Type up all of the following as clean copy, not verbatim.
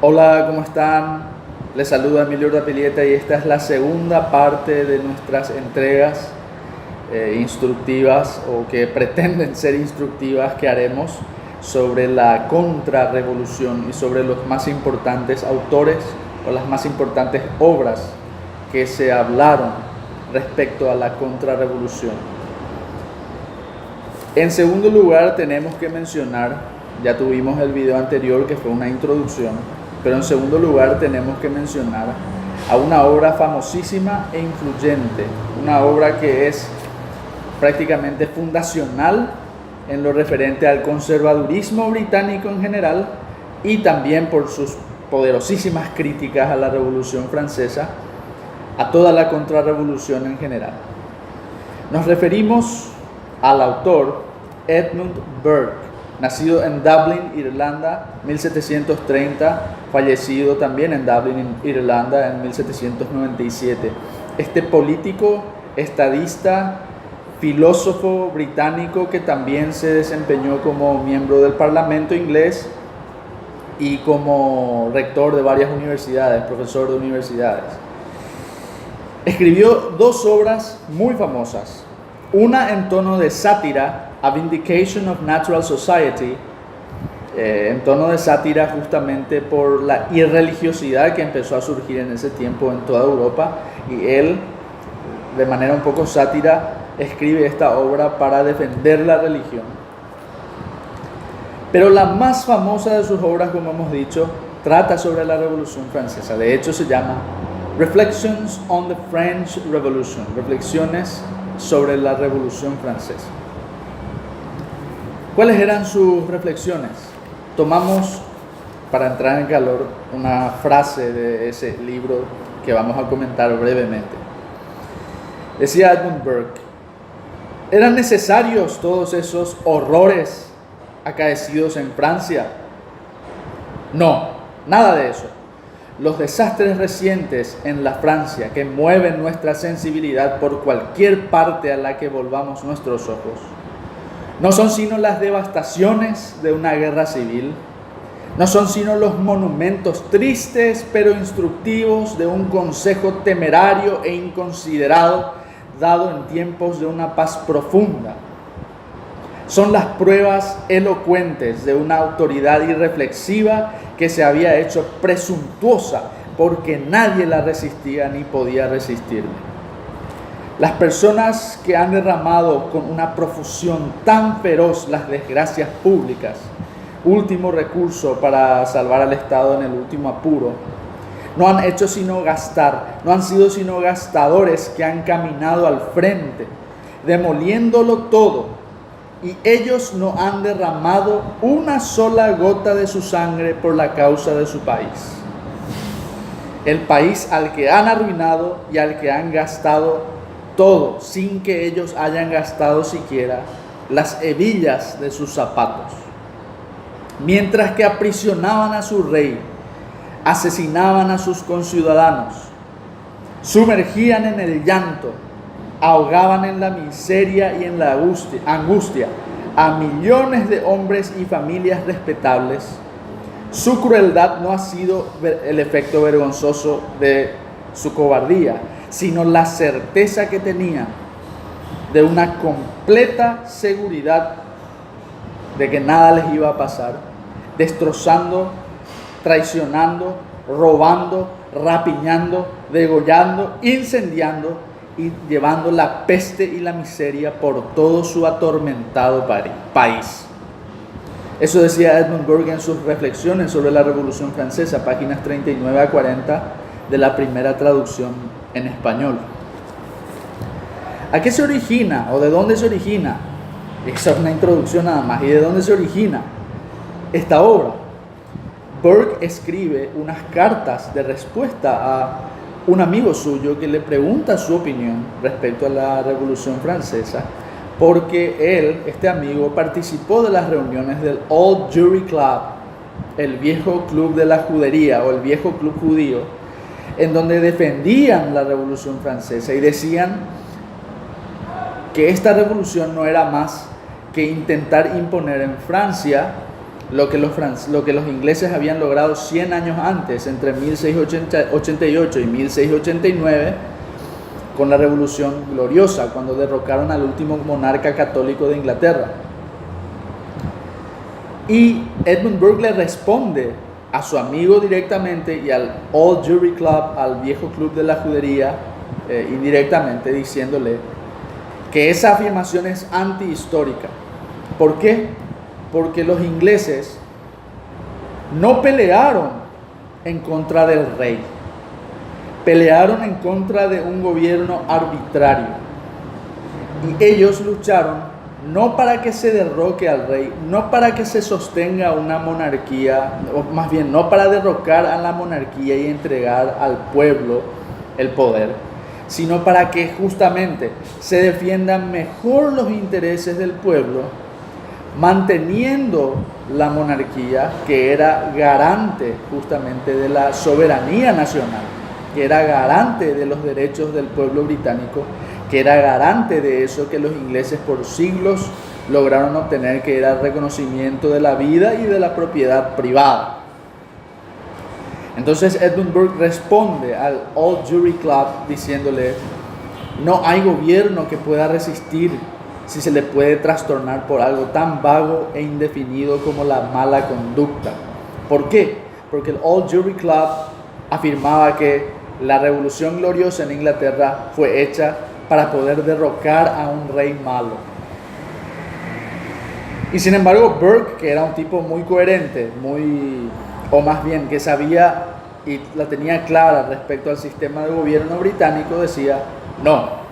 Hola, ¿cómo están? Les saluda Emilio Urdapilleta y esta es la segunda parte de nuestras entregas instructivas o que pretenden ser instructivas que haremos sobre la contrarrevolución y sobre los más importantes autores o las más importantes obras que se hablaron respecto a la contrarrevolución. En segundo lugar, tenemos que mencionar, ya tuvimos el video anterior que fue una introducción, pero en segundo lugar tenemos que mencionar a una obra famosísima e influyente, una obra que es prácticamente fundacional en lo referente al conservadurismo británico en general y también por sus poderosísimas críticas a la Revolución Francesa, a toda la contrarrevolución en general. Nos referimos al autor Edmund Burke, nacido en Dublín, Irlanda, 1730, fallecido también en Dublín, Irlanda, en 1797. Este político, estadista, filósofo británico que también se desempeñó como miembro del Parlamento inglés y como rector de varias universidades, profesor de universidades. Escribió dos obras muy famosas, una en tono de sátira, A Vindication of Natural Society, en tono de sátira justamente por la irreligiosidad que empezó a surgir en ese tiempo en toda Europa, y él, de manera un poco sátira, escribe esta obra para defender la religión. Pero la más famosa de sus obras, como hemos dicho, trata sobre la Revolución Francesa. De hecho, se llama Reflections on the French Revolution, Reflexiones sobre la Revolución Francesa. ¿Cuáles eran sus reflexiones? Tomamos, para entrar en calor, una frase de ese libro que vamos a comentar brevemente. Decía Edmund Burke: ¿eran necesarios todos esos horrores acaecidos en Francia? No, nada de eso. Los desastres recientes en la Francia que mueven nuestra sensibilidad por cualquier parte a la que volvamos nuestros ojos no son sino las devastaciones de una guerra civil, no son sino los monumentos tristes pero instructivos de un consejo temerario e inconsiderado dado en tiempos de una paz profunda. Son las pruebas elocuentes de una autoridad irreflexiva que se había hecho presuntuosa porque nadie la resistía ni podía resistirle. Las personas que han derramado con una profusión tan feroz las desgracias públicas, último recurso para salvar al Estado en el último apuro, no han hecho sino gastar, no han sido sino gastadores que han caminado al frente, demoliéndolo todo, y ellos no han derramado una sola gota de su sangre por la causa de su país. El país al que han arruinado y al que han gastado todo, sin que ellos hayan gastado siquiera las hebillas de sus zapatos. Mientras que aprisionaban a su rey, asesinaban a sus conciudadanos, sumergían en el llanto, ahogaban en la miseria y en la angustia a millones de hombres y familias respetables, su crueldad no ha sido el efecto vergonzoso de su cobardía, sino la certeza que tenían de una completa seguridad de que nada les iba a pasar, destrozando, traicionando, robando, rapiñando, degollando, incendiando y llevando la peste y la miseria por todo su atormentado país. Eso decía Edmund Burke en sus reflexiones sobre la Revolución Francesa, páginas 39 a 40 de la primera traducción en español. ¿A qué se origina o de dónde se origina? Esa es una introducción nada más. ¿Y de dónde se origina esta obra? Burke escribe unas cartas de respuesta a un amigo suyo que le pregunta su opinión respecto a la Revolución Francesa, porque él, este amigo, participó de las reuniones del Old Jewry Club, el viejo club de la judería o el viejo club judío, en donde defendían la Revolución Francesa y decían que esta revolución no era más que intentar imponer en Francia lo que los ingleses habían logrado 100 años antes, entre 1688 y 1689, con la Revolución Gloriosa, cuando derrocaron al último monarca católico de Inglaterra. Y Edmund Burke le responde a su amigo directamente y al Old Jewry Club, al viejo club de la judería, indirectamente, diciéndole que esa afirmación es antihistórica. ¿Por qué? Porque los ingleses no pelearon en contra del rey, pelearon en contra de un gobierno arbitrario, y ellos lucharon no para que se derroque al rey, no para que se sostenga una monarquía, o más bien no para derrocar a la monarquía y entregar al pueblo el poder, sino para que justamente se defiendan mejor los intereses del pueblo, manteniendo la monarquía, que era garante justamente de la soberanía nacional, que era garante de los derechos del pueblo británico, que era garante de eso que los ingleses por siglos lograron obtener, que era el reconocimiento de la vida y de la propiedad privada. Entonces Edmund Burke responde al Old Jewry Club diciéndole: no hay gobierno que pueda resistir si se le puede trastornar por algo tan vago e indefinido como la mala conducta. ¿Por qué? Porque el Old Jewry Club afirmaba que la Revolución Gloriosa en Inglaterra fue hecha para poder derrocar a un rey malo. Y sin embargo, Burke, que era un tipo muy coherente, o más bien que sabía y la tenía clara respecto al sistema de gobierno británico, decía: no,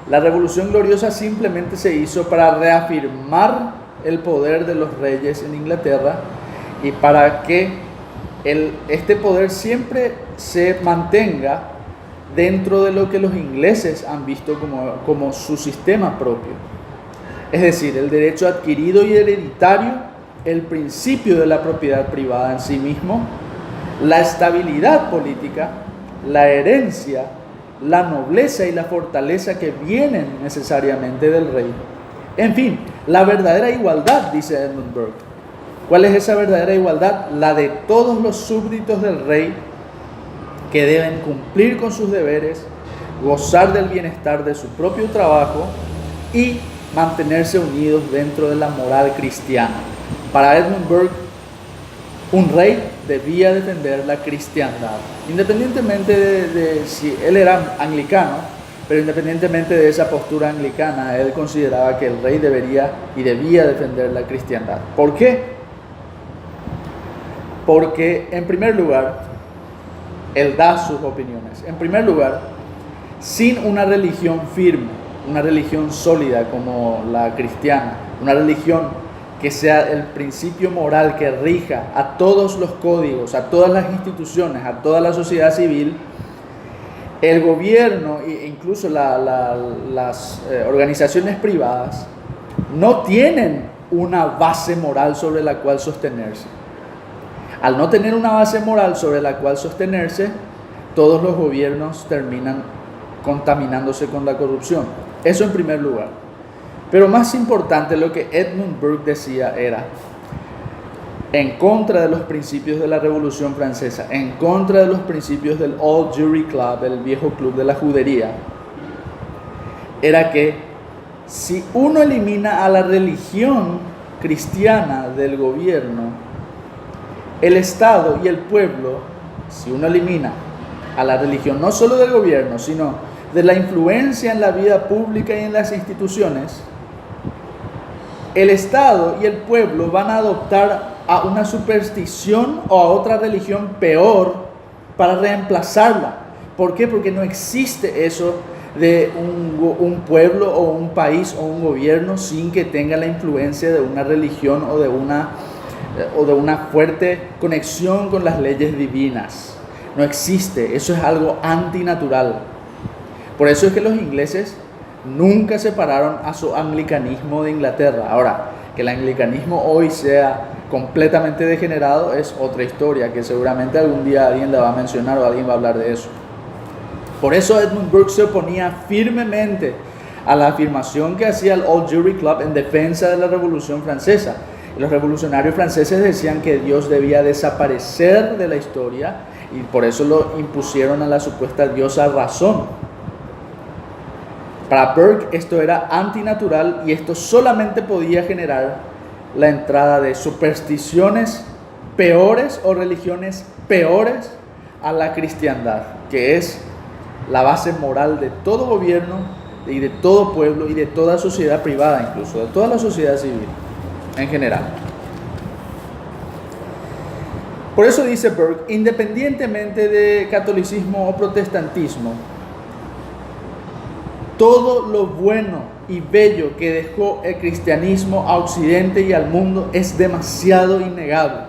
la Revolución Gloriosa simplemente se hizo para reafirmar el poder de los reyes en Inglaterra y para que este poder siempre se mantenga dentro de lo que los ingleses han visto como su sistema propio. Es decir, el derecho adquirido y hereditario, el principio de la propiedad privada en sí mismo, la estabilidad política, la herencia, la nobleza y la fortaleza que vienen necesariamente del rey. En fin, la verdadera igualdad, dice Edmund Burke. ¿Cuál es esa verdadera igualdad? La de todos los súbditos del rey, que deben cumplir con sus deberes, gozar del bienestar de su propio trabajo y mantenerse unidos dentro de la moral cristiana. Para Edmund Burke, un rey debía defender la cristiandad, independientemente de si él era anglicano, pero independientemente de esa postura anglicana, él consideraba que el rey debía defender la cristiandad. ¿Por qué? Porque, en primer lugar, él da sus opiniones. En primer lugar, sin una religión firme, una religión sólida como la cristiana, una religión que sea el principio moral que rija a todos los códigos, a todas las instituciones, a toda la sociedad civil, el gobierno e incluso las organizaciones privadas no tienen una base moral sobre la cual sostenerse. Al no tener una base moral sobre la cual sostenerse, todos los gobiernos terminan contaminándose con la corrupción. Eso en primer lugar. Pero más importante, lo que Edmund Burke decía era, en contra de los principios de la Revolución Francesa, en contra de los principios del Old Jewry Club, el viejo club de la judería, era que si uno elimina a la religión cristiana del gobierno, el Estado y el pueblo, si uno elimina a la religión no solo del gobierno, sino de la influencia en la vida pública y en las instituciones, el Estado y el pueblo van a adoptar a una superstición o a otra religión peor para reemplazarla. ¿Por qué? Porque no existe eso de un pueblo o un país o un gobierno sin que tenga la influencia de una religión o de una fuerte conexión con las leyes divinas. No existe, eso es algo antinatural. Por eso es que los ingleses nunca separaron a su anglicanismo de Inglaterra. Ahora, que el anglicanismo hoy sea completamente degenerado es otra historia, que seguramente algún día alguien la va a mencionar o alguien va a hablar de eso. Por eso Edmund Burke se oponía firmemente a la afirmación que hacía el Old Jewry Club en defensa de la Revolución Francesa. Los revolucionarios franceses decían que Dios debía desaparecer de la historia y por eso lo impusieron a la supuesta diosa razón. Para Burke esto era antinatural y esto solamente podía generar la entrada de supersticiones peores o religiones peores a la cristiandad, que es la base moral de todo gobierno y de todo pueblo y de toda sociedad privada, incluso de toda la sociedad civil en general. Por eso dice Burke, independientemente de catolicismo o protestantismo, todo lo bueno y bello que dejó el cristianismo a Occidente y al mundo es demasiado innegable.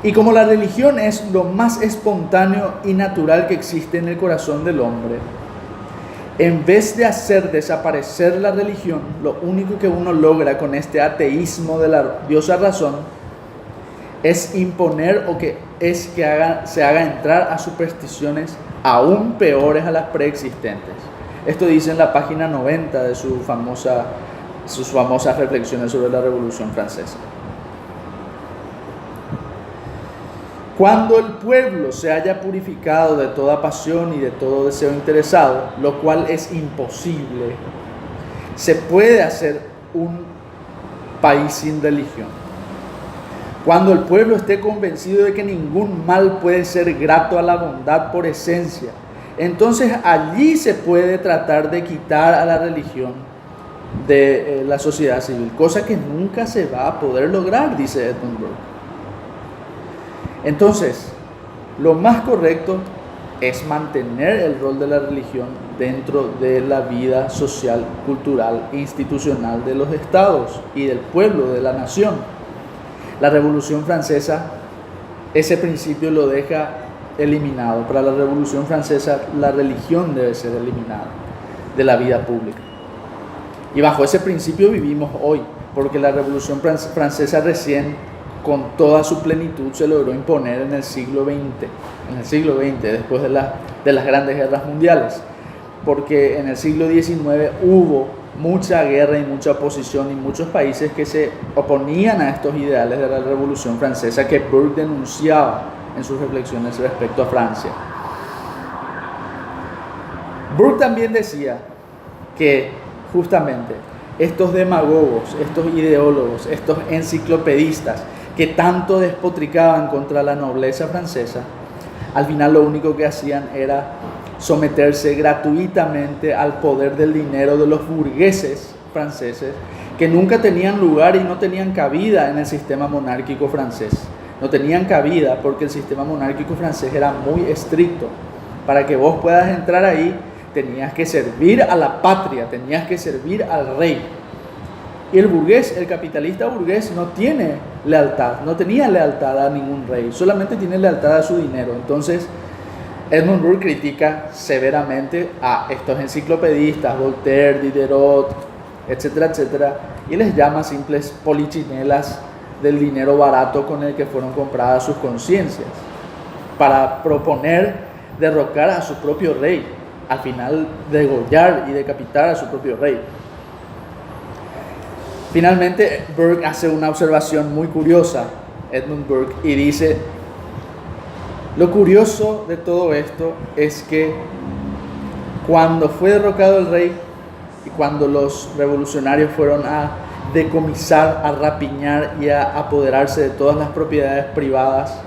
Y como la religión es lo más espontáneo y natural que existe en el corazón del hombre, en vez de hacer desaparecer la religión, lo único que uno logra con este ateísmo de la diosa razón es imponer se haga entrar a supersticiones aún peores a las preexistentes. Esto dice en la página 90 de sus famosas reflexiones sobre la Revolución Francesa. Cuando el pueblo se haya purificado de toda pasión y de todo deseo interesado, lo cual es imposible, se puede hacer un país sin religión. Cuando el pueblo esté convencido de que ningún mal puede ser grato a la bondad por esencia, entonces allí se puede tratar de quitar a la religión de la sociedad civil, cosa que nunca se va a poder lograr, dice Edmund Burke. Entonces, lo más correcto es mantener el rol de la religión dentro de la vida social, cultural e institucional de los estados y del pueblo, de la nación. La Revolución Francesa, ese principio lo deja eliminado. Para la Revolución Francesa, la religión debe ser eliminada de la vida pública. Y bajo ese principio vivimos hoy, porque la Revolución Francesa recién con toda su plenitud se logró imponer en el siglo XX, después de las grandes guerras mundiales, porque en el siglo XIX hubo mucha guerra y mucha oposición y muchos países que se oponían a estos ideales de la Revolución Francesa que Burke denunciaba en sus reflexiones respecto a Francia. Burke también decía que justamente estos demagogos, estos ideólogos, estos enciclopedistas que tanto despotricaban contra la nobleza francesa, al final lo único que hacían era someterse gratuitamente al poder del dinero de los burgueses franceses, que nunca tenían lugar y no tenían cabida en el sistema monárquico francés. No tenían cabida porque el sistema monárquico francés era muy estricto. Para que vos puedas entrar ahí, tenías que servir a la patria, tenías que servir al rey. Y el burgués, el capitalista burgués, no tenía lealtad a ningún rey, solamente tiene lealtad a su dinero. Entonces, Edmund Burke critica severamente a estos enciclopedistas, Voltaire, Diderot, etcétera, etcétera, y les llama simples polichinelas del dinero barato con el que fueron compradas sus conciencias, para proponer derrocar a su propio rey, al final degollar y decapitar a su propio rey. Finalmente, Burke hace una observación muy curiosa, Edmund Burke, y dice: lo curioso de todo esto es que cuando fue derrocado el rey y cuando los revolucionarios fueron a decomisar, a rapiñar y a apoderarse de todas las propiedades privadas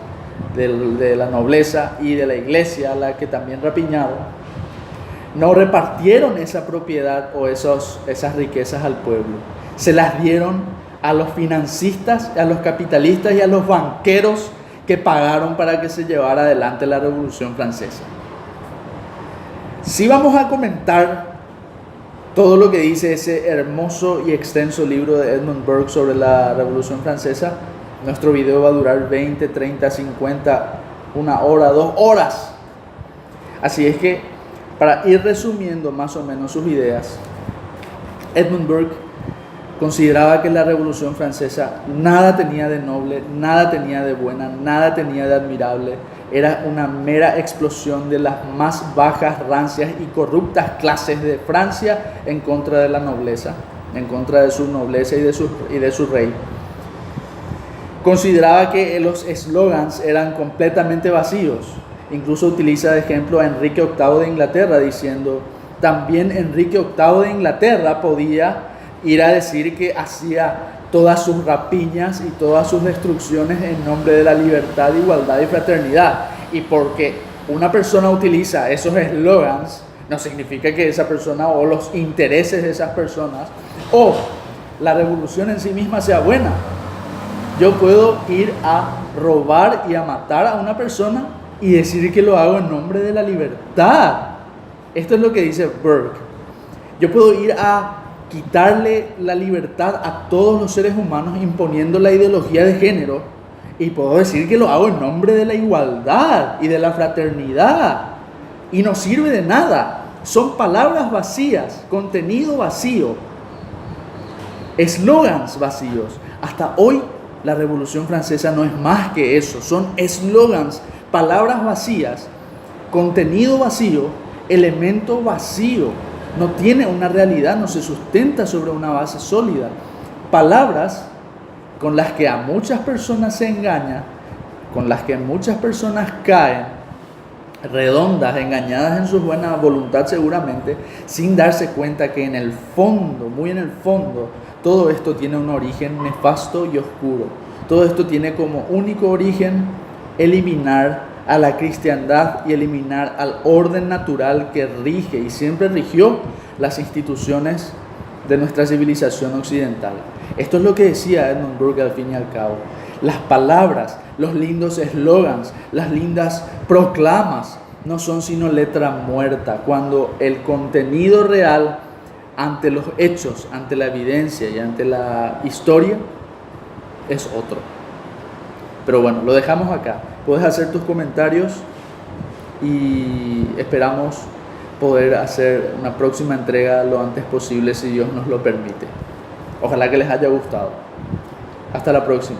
de la nobleza y de la iglesia, a la que también rapiñaron, no repartieron esa propiedad o esas riquezas al pueblo. Se las dieron a los financistas, a los capitalistas y a los banqueros que pagaron para que se llevara adelante la Revolución Francesa. Si vamos a comentar todo lo que dice ese hermoso y extenso libro de Edmund Burke sobre la Revolución Francesa, nuestro video va a durar 20, 30, 50, 1 hora, 2 horas. Así es que, para ir resumiendo más o menos sus ideas, Edmund Burke consideraba que la Revolución Francesa nada tenía de noble, nada tenía de buena, nada tenía de admirable. Era una mera explosión de las más bajas, rancias y corruptas clases de Francia en contra de la nobleza. en contra de su nobleza y de su rey, consideraba que los eslogans eran completamente vacíos. Incluso utiliza de ejemplo a Enrique VIII de Inglaterra, diciendo, también Enrique VIII de Inglaterra podía ir a decir que hacía todas sus rapiñas y todas sus destrucciones en nombre de la libertad, igualdad y fraternidad. Y porque una persona utiliza esos eslogans, no significa que esa persona o los intereses de esas personas o la revolución en sí misma sea buena. Yo puedo ir a robar y a matar a una persona y decir que lo hago en nombre de la libertad. Esto es lo que dice Burke. Yo puedo ir a quitarle la libertad a todos los seres humanos imponiendo la ideología de género y puedo decir que lo hago en nombre de la igualdad y de la fraternidad y no sirve de nada. Son palabras vacías, contenido vacío, eslogans vacíos. Hasta hoy la Revolución Francesa no es más que eso, son eslogans, palabras vacías, contenido vacío, elemento vacío. No tiene una realidad, no se sustenta sobre una base sólida. Palabras con las que a muchas personas se engaña, con las que muchas personas caen, redondas, engañadas en su buena voluntad seguramente, sin darse cuenta que en el fondo, muy en el fondo, todo esto tiene un origen nefasto y oscuro. Todo esto tiene como único origen eliminar a la cristiandad y eliminar al orden natural que rige y siempre rigió las instituciones de nuestra civilización occidental. Esto es lo que decía Edmund Burke al fin y al cabo. Las palabras, los lindos eslogans, las lindas proclamas no son sino letra muerta cuando el contenido real ante los hechos, ante la evidencia y ante la historia es otro. Pero bueno, lo dejamos acá. Puedes hacer tus comentarios y esperamos poder hacer una próxima entrega lo antes posible si Dios nos lo permite. Ojalá que les haya gustado. Hasta la próxima.